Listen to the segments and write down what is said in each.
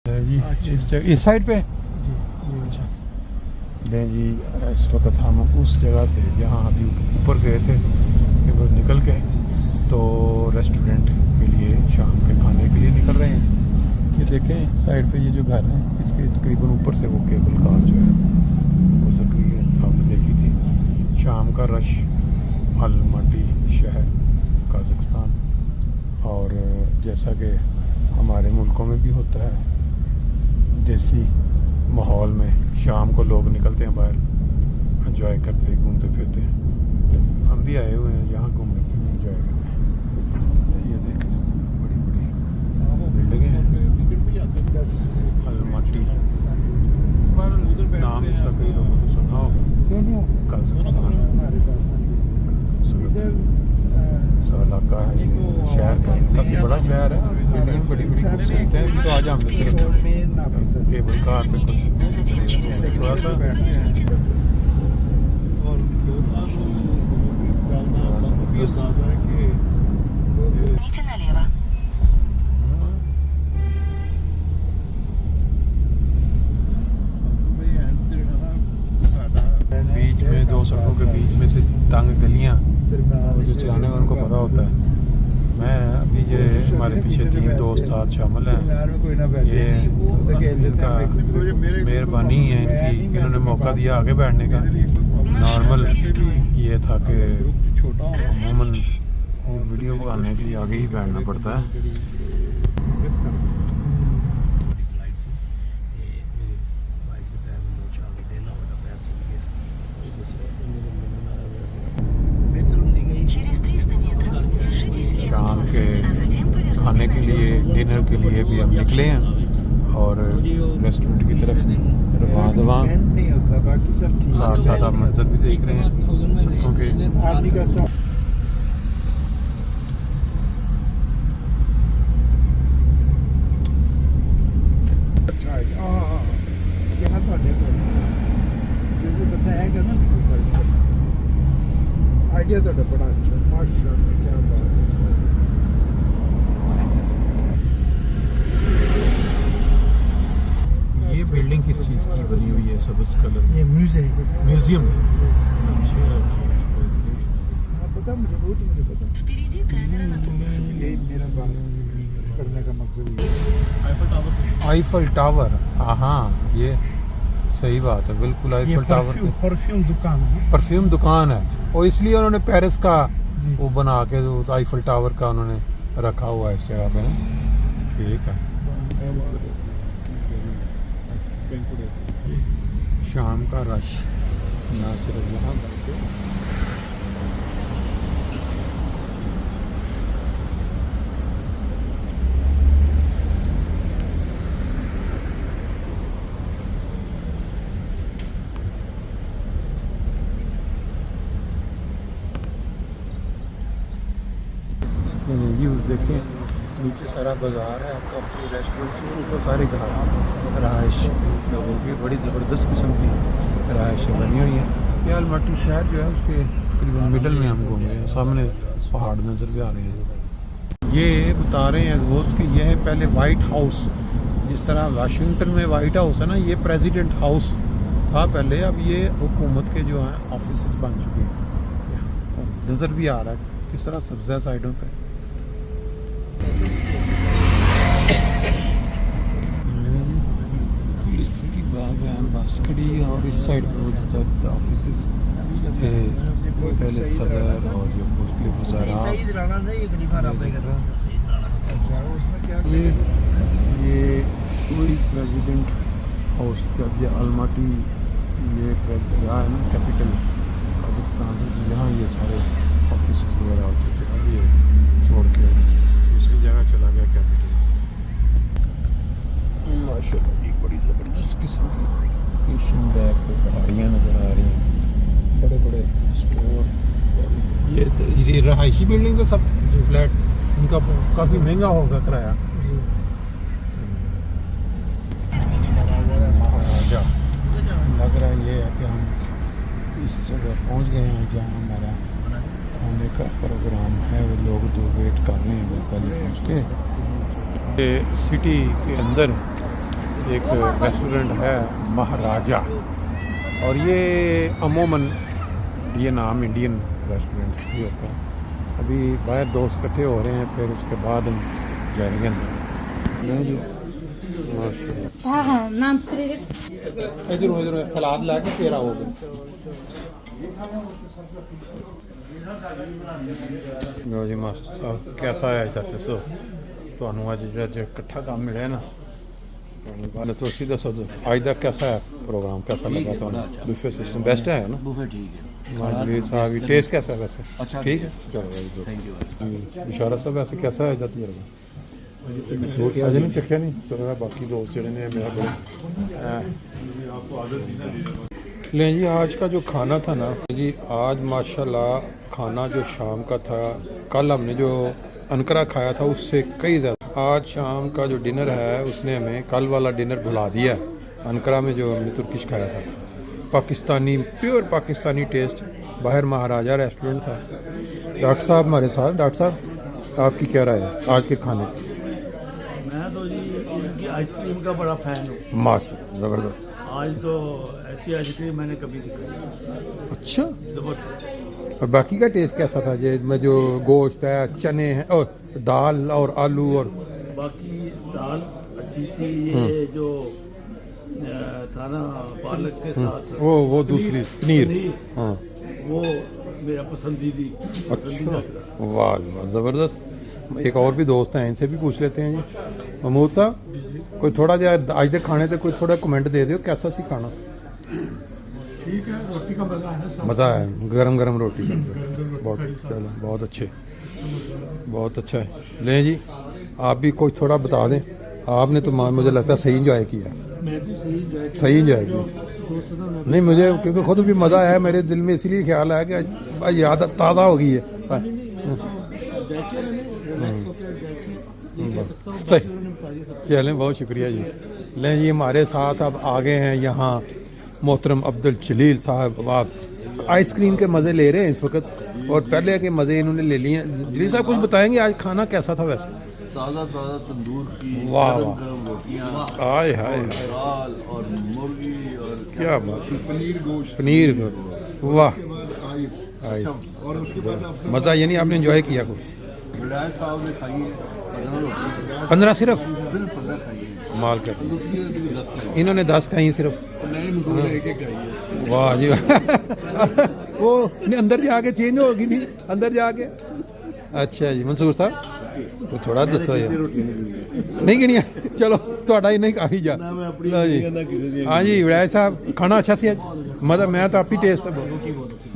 जी इस साइड पे जी अच्छा नहीं जी। इस वक्त हम उस जगह से जहाँ अभी ऊपर गए थे कि वो निकल के तो रेस्टोरेंट के लिए शाम के खाने के लिए निकल रहे हैं। ये देखें साइड पे ये जो घर है इसके तकरीबन ऊपर से वो केबल कार जो है गुजर रही है। आपने देखी थी शाम का रश अलमाटी शहर कजाकिस्तान। और जैसा कि हमारे मुल्कों में भी होता है देसी माहौल में शाम को लोग निकलते हैं बाहर एंजॉय करते घूमते फिरते हैं। हम भी आए हुए हैं यहाँ घूमने के लिए एंजॉय करते हैं। ये देखें बड़ी बड़ी बिल्डिंगें हैं अलमाटी नाम इसका कई लोगों ने सुना हो कजाकिस्तान इलाका है। ये शहर का काफ़ी बड़ा शहर है। बिल्डिंग बड़ी बड़ी खूबसूरत है। तो आज हमने सिर्फ केबल कार पे थोड़ा सा बीच में दो सड़कों के बीच में से तंग गलियां जो चलाने वालों को पता होता है। मैं अभी ये हमारे पीछे 3 दोस्त साथ शामिल हैं। ये इनका मेहरबानी है इनकी, इन्होंने मौका दिया आगे बैठने का। नॉर्मल ये था कि अमूमन वीडियो बनाने के लिए आगे ही बैठना पड़ता है। शाम के खाने के लिए डिनर के लिए भी हम निकले हैं और रेस्टोरेंट की तरफ रवां साथ साथ आप मंजर भी देख रहे हैं क्योंकि आइडिया तो बड़ा अच्छा माशाल्लाह क्या बात है। ये बिल्डिंग किस चीज़ की बनी हुई है सब्ज कलर? ये म्यूजियम अच्छा पता मुझे बहुत मुझे पता Впереди камера на полосе. यही मेरा बात करने का मकसद है। Eiffel tower. हाँ ये सही बात है बिल्कुल। आईफल टावर परफ्यूम दुकान है। परफ्यूम दुकान है और इसलिए उन्होंने पेरिस का वो बना के आईफल टावर का उन्होंने रखा हुआ है इस जगह पे ना। ठीक है। शाम का रश ना सिर्फ यहाँ बल्कि व्यू देखें। नीचे सारा बाज़ार है काफ़ी रेस्टोरेंट्स और ऊपर सारे घर रहाइश लोगों की बड़ी ज़बरदस्त किस्म की रहाइशें बनी हुई हैं। ये अलमाटी शहर जो है उसके तकरीबन मिडल में हम घूम रहे हैं। सामने पहाड़ नज़र भी आ रहे हैं। ये बता रहे हैं दोस्त कि यह है पहले वाइट हाउस। जिस तरह वाशिंगटन में वाइट हाउस है ना, ये प्रेसिडेंट हाउस था पहले। अब ये हुकूमत के जो हैं ऑफिस बन चुके हैं। नज़र भी आ रहा है किस तरह सब्ज़ा साइडों पर। पुलिस की बाग है बस खड़ी और इस साइड पर ऑफिस थे पहले सदर और जो मुख्तलिफ वज़ारा। ये कोई प्रेसिडेंट हाउस जब ये अलमाटी ये रहा है ना कैपिटल कजाकिस्तान से, यहाँ ये सारे ऑफिस वगैरह होते थे। अब ये छोड़ के दूसरी जगह चला गया कैपिटल। माशाल्लाह जी बड़ी ज़बरदस्त किस्म की फिशिंग बैग पे पहाड़ियाँ नज़र आ रही हैं, बड़े बड़े स्टोर। ये रहायशी बिल्डिंग तो सब फ्लैट इनका काफ़ी महंगा होगा किराया। महाराजा लग रहा है ये है कि हम इस जगह पहुँच गए हैं जहाँ हमारा खाने का प्रोग्राम है। वो लोग तो वेट कर रहे हैं वो पहले पहुँच के। सिटी के अंदर एक रेस्टोरेंट है महाराजा, और ये अमूमन ये नाम इंडियन रेस्टोरेंट्स भी होता है। अभी बाहर दोस्त इकट्ठे हो रहे हैं, फिर उसके बाद हम जाएंगे अंदर। जी माशाल्लाह। हाँ हाँ नाम श्री इधर सलाद ला के फिर आओगे। लो जी मास्टर कैसा है अज तक दसो, ਤੁਹਾਨੂੰ ਅੱਜ ਜਿਹੜਾ ਇਕੱਠਾ ਕੰਮ ਮਿਲਿਆ ਨਾ, तो ਤੁਸੀਂ ਦੱਸੋ ਅੱਜ ਦਾ कैसा है प्रोग्राम, कैसा लगा ਤੁਹਾਨੂੰ? बुफे सिस्टम बेस्ट है ना? बुफे ठीक है। माजरी साहब भी टेस्ट कैसा है वैसे? अच्छा, ठीक है, चलो थैंक यू। इशारा साहब वैसे कैसा है अज तजर्बा? अजे नहीं चखिया नहीं, चलो बाकी दोस्त जोड़े ने मेरा बड़े लें जी। आज का जो खाना था ना जी, आज माशाल्लाह खाना जो शाम का था, कल हमने जो अनकरा खाया था उससे कई ज़्यादा आज शाम का जो डिनर है उसने हमें कल वाला डिनर भुला दिया। अनकरा में जो हमने तुर्किश खाया था, पाकिस्तानी प्योर पाकिस्तानी टेस्ट, बाहर महाराजा रेस्टोरेंट था। डॉक्टर साहब हमारे साथ, डॉक्टर साहब आपकी क्या राय है आज के खाने की? मैं तो जी इनकी आइसक्रीम का बड़ा फ़ैन हूँ। मास ज़बरदस्त। आज तो ऐसी आइसक्रीम मैंने कभी नहीं खाई। अच्छा, ज़बरदस्त। और बाकी का टेस्ट कैसा था? में जो गोश्त है, चने हैं और दाल और आलू और बाकी दाल अच्छी थी। ये जो था ना पालक के साथ वो दूसरी पनीर, हाँ वो मेरा पसंदीदा अच्छा, वाह वाह ज़बरदस्त। एक और भी दोस्त हैं, इनसे भी पूछ लेते हैं जी। महमूद साहब कोई थोड़ा जिहा आज के खाने से कोई थोड़ा कमेंट दे दो, कैसा सी खाना? ठीक है, रोटी का मज़ा है ना? मज़ा है, गरम गरम रोटी का बहुत, चलो बहुत अच्छे, बहुत अच्छा है। लें जी आप भी कोई थोड़ा बता दें। आपने तो मुझे लगता है सही इंजॉय किया। मैं भी सही इंजॉय किया नहीं मुझे, क्योंकि खुद भी मज़ा आया मेरे दिल में, इसलिए ख्याल आया कि आज याद ताज़ा हो गई है। सही, चलें बहुत शुक्रिया जी। लें जी हमारे साथ अब आ गए हैं यहाँ मोहतरम अब्दुल जलील साहब। आप आइसक्रीम के मज़े ले रहे हैं इस वक्त, और पहले के मज़े इन्होंने ले लिए हैं। जलील साहब कुछ बताएंगे आज खाना कैसा था वैसे? ताज़ा ताज़ा तंदूर की वाह गरम वाह, गरम रोटियाँ, आय हाय, दाल और मुर्गी और क्या बात, पनीर गोश्त पनीर, वाह के बाद आइस, आइस, और उसके बाद आप मज़ा, यानी आपने एंजॉय किया कुछ? विलायत साहब ने खाई है 15 रोटियाँ, 15 सिर्फ? सिर्फ 15 खाई है। माल कर, दूसरी ने भी 10 खाई। इन्होंने 10 खाई सिर्फ। नए मसूले एक एक खाइए। वाह जी वो अंदर जाके चेंज होगी नहीं अंदर जाके। अच्छा जी मंसूर साहब तो थोड़ा दसो यार, नहीं गिनिया, चलो थोड़ा ही नहीं काफ़ी जा। लो जी, हाँ जी विलायत साहब खाना अच्छा सी मतलब मैं तो आप ही टेस्ट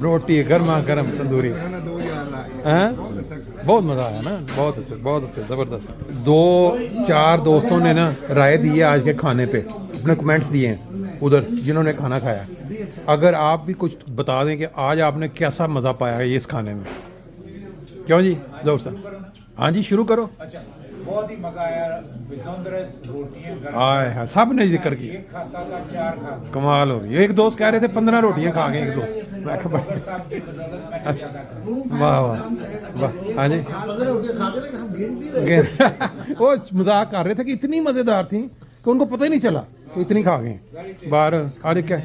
रोटी गर्मा गर्म तंदूरी हैं, बहुत मज़ा आया ना, बहुत अच्छे ज़बरदस्त। 2-4 दोस्तों ने ना राय दी है आज के खाने पे, अपने कमेंट्स दिए हैं उधर जिन्होंने खाना खाया। अगर आप भी कुछ बता दें कि आज आपने कैसा मज़ा पाया है इस खाने में, क्यों जी जौहर साहब? हाँ जी शुरू करो। बहुत ही मजा आया, बिजोंदरस रोटियां गर्म, आए हाँ सब ने जिक्र किया, एक खाता था 4 खाता। कमाल हो गई। एक दोस्त कह रहे थे 15 रोटियां खा गए एक दोस्त, मैं कहा बड़ा- साहब की बदौलत मैं अच्छा वाह वाह वाह, हाँ जी वो मजाक कर रहे थे कि इतनी मज़ेदार थी कि उनको पता ही नहीं चला कि इतनी खा गए बाहर। आज क्या,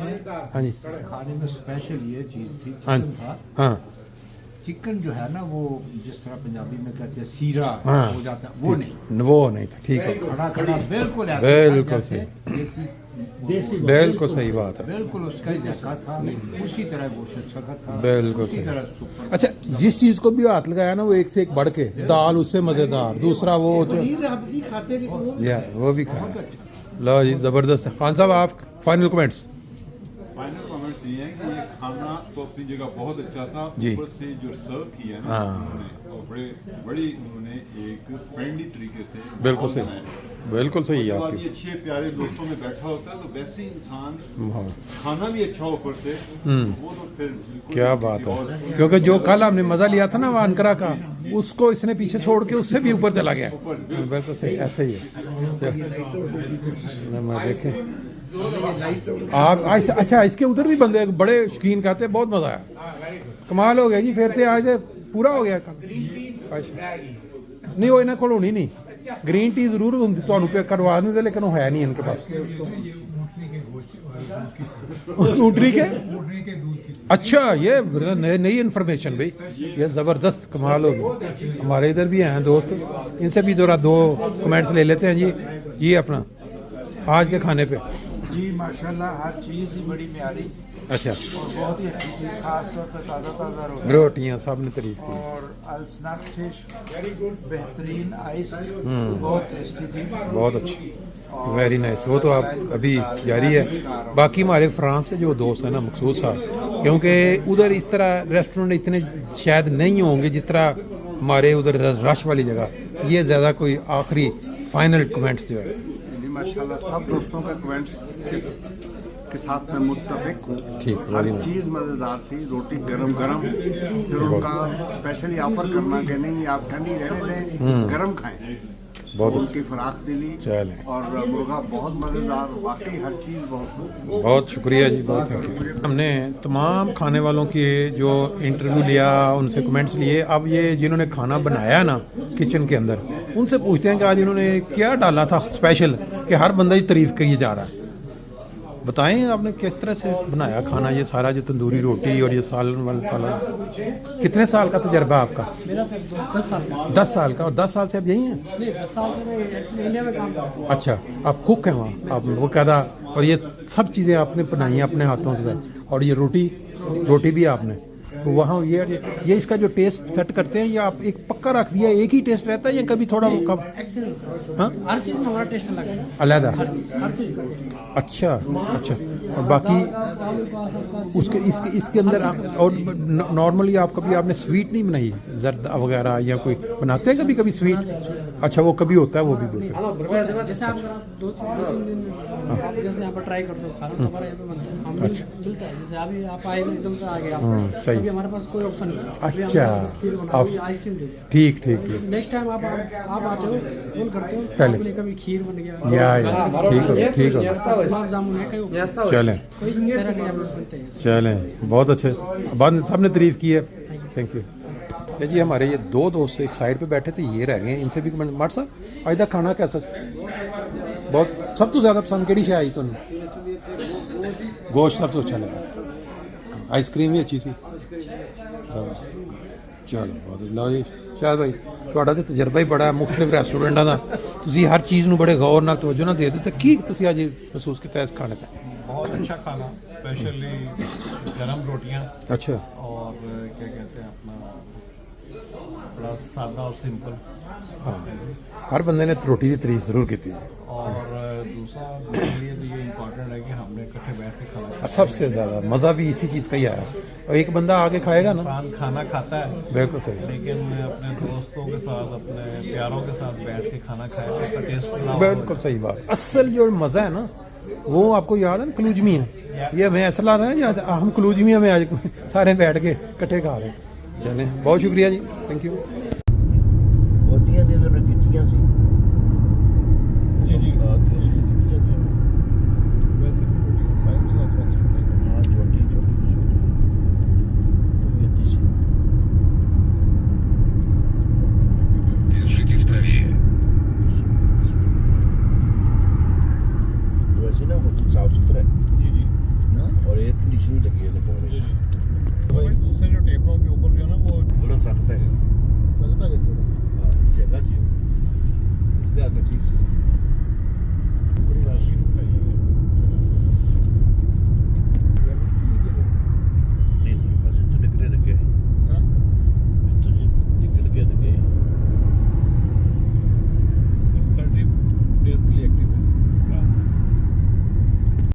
हाँ जी खाने में स्पेशल ये चीज़ थी, हाँ चिकन था। हाँ चिकन जो है ना वो जिस तरह पंजाबी में कहते हैं सीरा हाँ। हो जाता है, वो नहीं, वो नहीं था, ठीक है, खड़ा खड़ा बिल्कुल ऐसा बिल्कुल जैसे सही। देसी बिल्कुल सही बात है, बिल्कुल उसका ही जैसा था, उसी तरह गोश्त सखत था, बिल्कुल उसी सही। तरह सुपर। अच्छा जिस चीज़ को भी हाथ लगाया ना वो एक से एक बढ़ के, दाल उससे मज़ेदार, दूसरा वो या वो भी खाया। लो जी ज़बरदस्त। खान साहब आप फाइनल कमेंट्स? फाइनल कमेंट्स ये हैं कि ये खाना तो अपनी जगह बहुत अच्छा था, जी। ऊपर से जो सर्व किया ना हाँ। उन्होंने, और बड़ी उन्होंने एक फ्रेंडली तरीके से बिल्कुल माहौल सही, बनाया। बिल्कुल सही है उसके बाद आपकी ये अच्छे प्यारे दोस्तों में बैठा होता है तो वैसे ही इंसान माहौल। खाना भी अच्छा हो ऊपर से, वो तो फिर बिल्कुल क्या किसी बात है, और- क्योंकि जो कल हमने मज़ा लिया था ना वानकरा का, उसको इसने पीछे छोड़ के उससे भी ऊपर चला गया। बिल्कुल सही, ऐसा ही है। मैं देखें आप अच्छा इसके उधर भी बंदे बड़े शौकीन खाते हैं, बहुत मज़ा आया, कमाल हो गया जी। फिर तो आज पूरा हो गया काम। अच्छा नहीं वो इन्होंने को होनी नहीं, ग्रीन टी जरूर ਹੁੰਦੀ ਤੁਹਾਨੂੰ पे करवा देंगे लेकिन वो है नहीं इनके पास ऊँटनी के अच्छा ये नई इन्फॉर्मेशन भाई ये ज़बरदस्त कमाल हो गई हमारे इधर भी हैं दोस्त इनसे भी जरा 2 कमेंट्स ले लेते हैं जी ये अपना आज के खाने पे जी माशाल्लाह हर चीज़ ही बड़ी प्यारी अच्छा और बहुत ही अच्छी थी, खास तौर पर ताज़ा रोटी रोटियाँ सब ने तारीफ की और अल्सनट फिश बेहतरीन आइस बहुत टेस्टी थी। बहुत अच्छी वेरी नाइस वो तो आप अभी जारी है बाकी हमारे फ्रांस से जो दोस्त हैं ना मखसूस साहब क्योंकि उधर इस तरह रेस्टोरेंट इतने शायद नहीं होंगे जिस तरह हमारे उधर रश वाली जगह ये ज़्यादा कोई आखिरी फाइनल कमेंट्स जो है जी माशाल्लाह सब दोस्तों का कमेंट्स के साथ मैं मुत्तफिक हूँ ठीक, हर very nice. चीज़ मज़ेदार थी रोटी गरम गरम फिर उनका स्पेशली ऑफर करना कि नहीं आप ठंडी रहने दें गरम खाएं बहुत उनकी फराख दिली चलें। और मुर्गा बहुत मज़ेदार वाकई हर चीज़ बहुत बहुत शुक्रिया जी बहुत थैंक यू हमने तमाम खाने वालों के जो इंटरव्यू लिया उनसे कमेंट्स लिए अब ये जिन्होंने खाना बनाया ना किचन के अंदर उनसे पूछते हैं कि आज इन्होंने क्या डाला था स्पेशल कि हर बंदा ही तारीफ करिए जा रहा है बताएं आपने किस तरह से बनाया खाना ये सारा जो तंदूरी रोटी और ये सालन वाला सालन कितने साल का तजर्बा आपका मेरा सर 10 साल का 10 साल का और 10 साल से आप यही हैं नहीं 10 साल से मैं इंडिया में काम करता हूँ अच्छा आप कुक हैं वहाँ आप वो कहता और ये सब चीज़ें आपने बनाई हैं अपने हाथों से और ये रोटी भी आपने तो वहाँ ये इसका जो टेस्ट सेट करते हैं या आप एक पक्का रख दिया एक ही टेस्ट रहता है या कभी थोड़ा वो कम हाँ हर चीज़ में हमारा टेस्ट अलग है अलहदा हर चीज़ का टेस्ट अच्छा अच्छा और बाकी उसके इसके अंदर और नॉर्मली आप कभी आपने स्वीट नहीं बनाई जर्दा वगैरह या कोई बनाते हैं कभी कभी स्वीट अच्छा वो कभी होता है वो भी बोलते जैसे आप 2-3 दिन आप जैसे यहाँ पर ट्राई कर दो खाना तो हमारा यहाँ पे बनता है हमें मिलता है जैसे अभी आप आए एकदम से आ गए आप सही अभी हमारे पास कोई ऑप्शन नहीं था अच्छा आइसक्रीम दे दिया ठीक नेक्स्ट टाइम आप आते हो फोन करते हो पहले। आपके लिए कभी खीर बन गया या ठीक हो गुलाब जामुन है कहीं चलें कोई भी तरह के यहाँ पे बनते हैं चलें बहुत अच्छे बाद में सबने तारीफ की है थैंक यू जी हमारे ये 2 दोस्त एक साइड पे बैठे थे ये रह गए इनसे भी कमेंट मार साहब आज तक खाना कैसा बहुत सब तो ज़्यादा पसंद केड़ी शे आई तुम गोश्त सब तो अच्छा लगा आइसक्रीम भी अच्छी सी चलो बहुत लो जी शायद भाई ਤੁਹਾਡਾ ਤੇ ਤਜਰਬਾ ਹੀ ਬੜਾ ਹੈ ਮੁxtਲਿਫ ਰੈਸਟੋਰੈਂਟਾਂ ਦਾ ਤੁਸੀਂ ਹਰ ਚੀਜ਼ ਨੂੰ ਬੜੇ ਗੌਰ ਨਾਲ ਤਵੱਜੋ ਨਾਲ ਦੇ ਦਿੱਤਾ ਕੀ ਤੁਸੀਂ ਅੱਜ ਮਹਿਸੂਸ ਕੀਤਾ ਇਸ ਖਾਣੇ ਤੇ बहुत अच्छा खाना स्पेशली गरम रोटियां अच्छा और क्या कहते हैं अपना बड़ा सादा और सिंपल हाँ हर बंदे ने रोटी की तारीफ जरूर की थी और दूसरा मेरे लिए भी ये इम्पोर्टेंट है कि हमने इकट्ठे बैठ के खाना खाया। सबसे ज़्यादा मज़ा भी इसी चीज़ का ही आया और एक बंदा आगे खाएगा ना इंसान खाना खाता है बिल्कुल सही लेकिन अपने दोस्तों के साथ अपने प्यारों के साथ बैठ के खाना खाया तो उसका टेस्ट पूरा बिल्कुल सही बात असल जो मज़ा है ना वो आपको याद है ना कलूजमी है ये हमें ऐसा ला रहे हैं या हम कलूजमी में आज सारे बैठ के इकट्ठे खा रहे हैं चलें बहुत शुक्रिया जी थैंक यू ਬਹੁਤੀਆਂ ਦੇ ਦੋਨੇ ਦਿੱਤੀਆਂ ਸੀ जी जी ਦਿੱਤੀਆਂ ਸੀ वैसे भी रोटी साइज में थोड़ा सा छोटा ਹਾਂ ਛੋਟੀ तो ਦਿੱਤੀ ਸੀ Держитесь правее. वैसे ना वो साफ सुथरा है जी जी ना और एयर कंडीशन भी लगी है ना कमरे जी में जी भाई दूसरे जो टेबलों के ऊपर जो है ना वो थोड़ा सख्त है लगता है थोड़ा हाँ चलना चाहिए इसलिए आपने ठीक से पूरी राशि